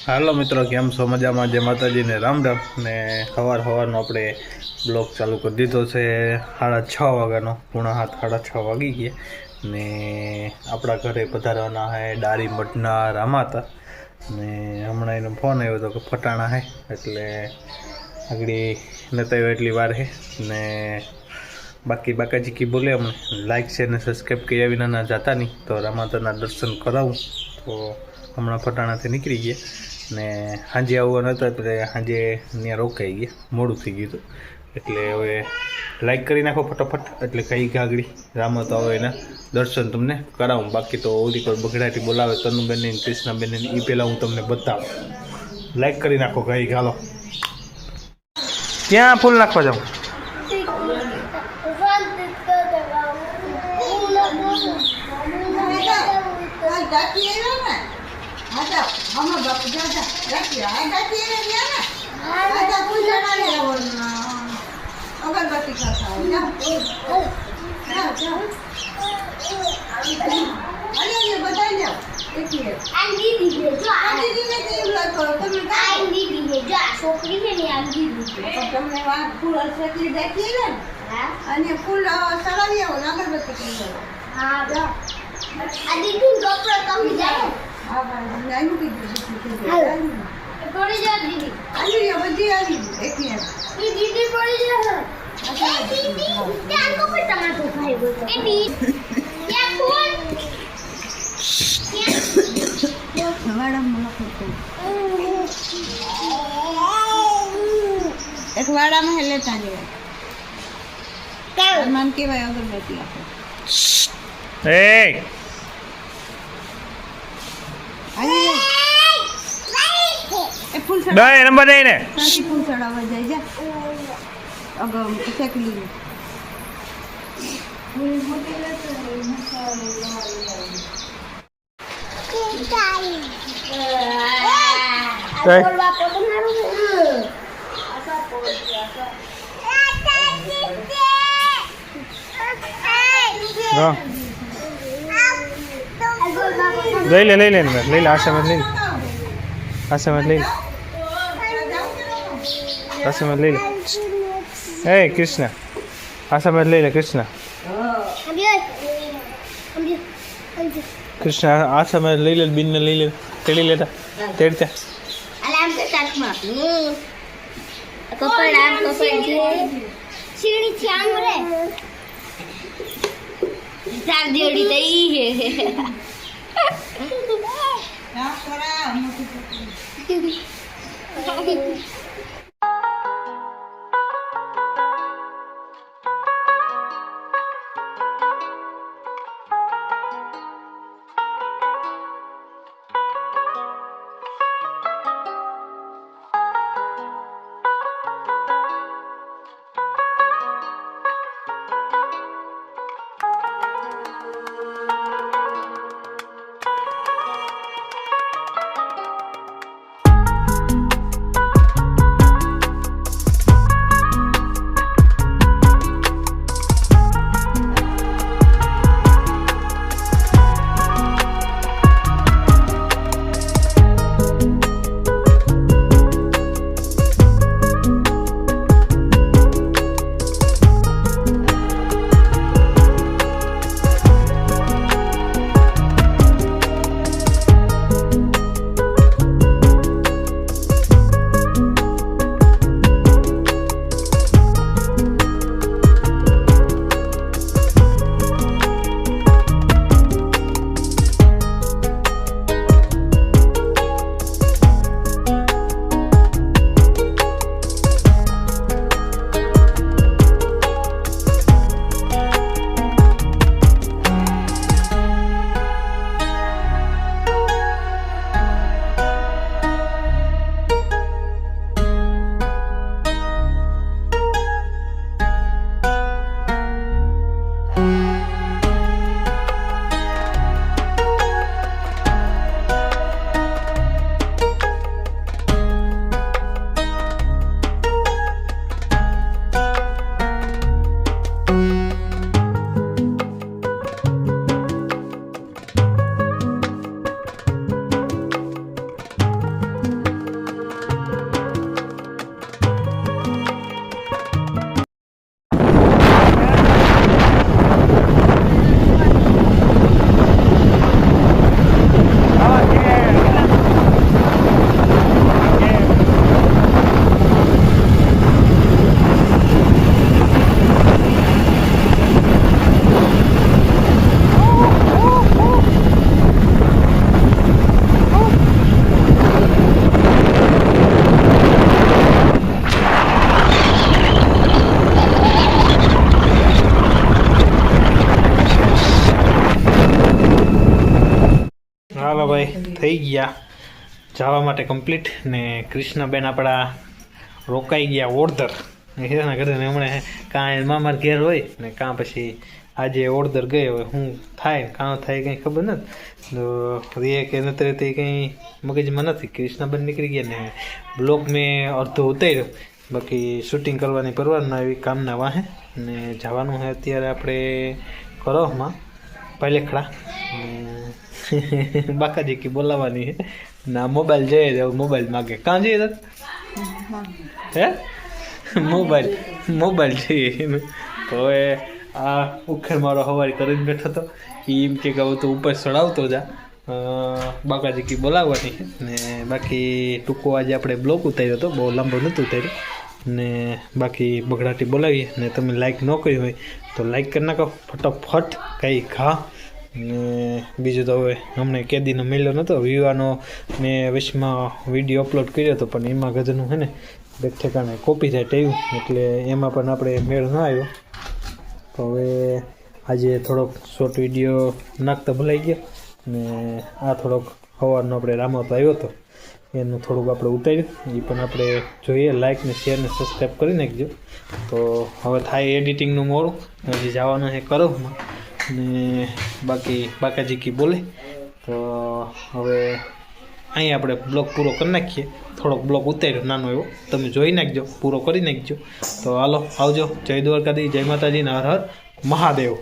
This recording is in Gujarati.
હાલો મિત્રો, કેમ છો? મજામાં? જય માતાજીને રામ રામ. ને સવારનો આપણે બ્લોગ ચાલુ કરી દીધો છે 6:30 વાગ્યાનો. 6:30 વાગી ગયા ને આપણા ઘરે પધારવાના હે ડાળી મઠના રામાતા. ને હમણાં એનો ફોન આવ્યો હતો કે ફટાણા હે, એટલે આગળ નતા આવ્યો એટલી વાર હે. ને બાકાજી કી બોલે અમને લાઈક શેર ને સબસ્ક્રાઈબ કર્યા વિના ના જાતા નહીં, તો રામાતાના દર્શન કરાવું. તો હમણાં ફટાણાથી નીકળી ગયા ને સાંજે આવવાનું હતું, એટલે સાંજે ત્યાં રોકાઈ ગયા, મોડું થઈ ગયું હતું. એટલે હવે લાઈક કરી નાખો ફટાફટ, એટલે કઈ ગાગડી રામાતા આવે એના દર્શન તમને કરાવું. બાકી તો ઓલી કોઈ બગડાટી બોલાવે તનુબેન ને કૃષ્ણાબેન ને, એ પહેલાં હું તમને બતાવું. લાઈક કરી નાખો કઈ ગાલો. ક્યાં ફૂલ નાખવા જાઉં? એક વાડામાં હે લેતા જવાય મન કેવાય અગરબત્તી આપો. એ ફૂલ નંબર નહીં ને ફૂલ ચડાવવા જાય જા અગમ શેકલી લઈ લે આશામાં લઈ લે, આશામાં લઈ લે, આશામાં લઈ લે. એ કૃષ્ણ, આશામાં લઈ લે કૃષ્ણ, કૃષ્ણ આશામાં લઈ લે, બિનને લઈ લે, તેડી લેતા તેડતા. થઈ ગયા જવા માટે કમ્પ્લીટ ને કૃષ્ણબેન આપણા રોકાઈ ગયા ઓળધર હીરાના ઘરે ને હમણાં કાંઈ મામાર ઘેર હોય ને કાં પછી આજે ઓળધર ગઈ હોય શું થાય કાં થાય કંઈ ખબર નથી તો રે કે નથી રહેતી કંઈ મગજમાં નથી કૃષ્ણબેન નીકળી ગયા ને બ્લોગ મેં અડધો ઉતાર્યો બાકી શૂટિંગ કરવાની પરવાર ના એવી કામના વાહે ને જવાનું છે અત્યારે આપણે કરોહમાં પહેલેખડા બાકાજી કી બોલાવવાની છે ના મોબાઈલ જઈએ જાવ મોબાઈલ માગે કાં જઈએ તો હે મોબાઈલ જોઈએ તો હવે આ ઉખેર મારો હવારી કરીને બેઠો હતો એમ કે હવે તો ઉપર ચડાવતો જા બાકાજી કી બોલાવવાની છે ને બાકી ટૂંકો આજે આપણે બ્લોગ ઉતાર્યો હતો બહુ લાંબો નહોતું ઉતાર્યો ને બાકી બગડાટી બોલાવીએ ને તમે લાઈક ન કરી હોય તો લાઈક કરી નાખો ફટોફટ કંઈ ખા ને બીજું તો હવે હમણાં કેદીનો મેળ્યો નહોતો વિવાનો મેં વચમાં વિડીયો અપલોડ કર્યો હતો પણ એમાં ગજનું છે ને બે ઠેકાણે કોપી થાય ટેવું એટલે એમાં પણ આપણે મેળ ન આવ્યો તો હવે આજે થોડોક શોર્ટ વિડીયો નાખતા ભૂલાઈ ગયો ને આ થોડોક સવારનો આપણે રામાતો આવ્યો હતો એનું થોડુંક આપણે ઉતાર્યું એ પણ આપણે જોઈએ લાઇક ને શેર ને સબસ્ક્રાઈબ કરી નાખજો તો હવે થાય એડિટિંગનું મોડું હજી જવાનું છે કરોમાં ને બાકી બાકાજી કી બોલે તો હવે અહીં આપણે બ્લોગ પૂરો કરી નાખીએ થોડોક બ્લોગ ઉતાર્યો નાનો એવો તમે જોઈ નાખજો પૂરો કરી નાખજો તો હાલો આવજો જય દ્વારકાધી જય માતાજી ને હર હર મહાદેવ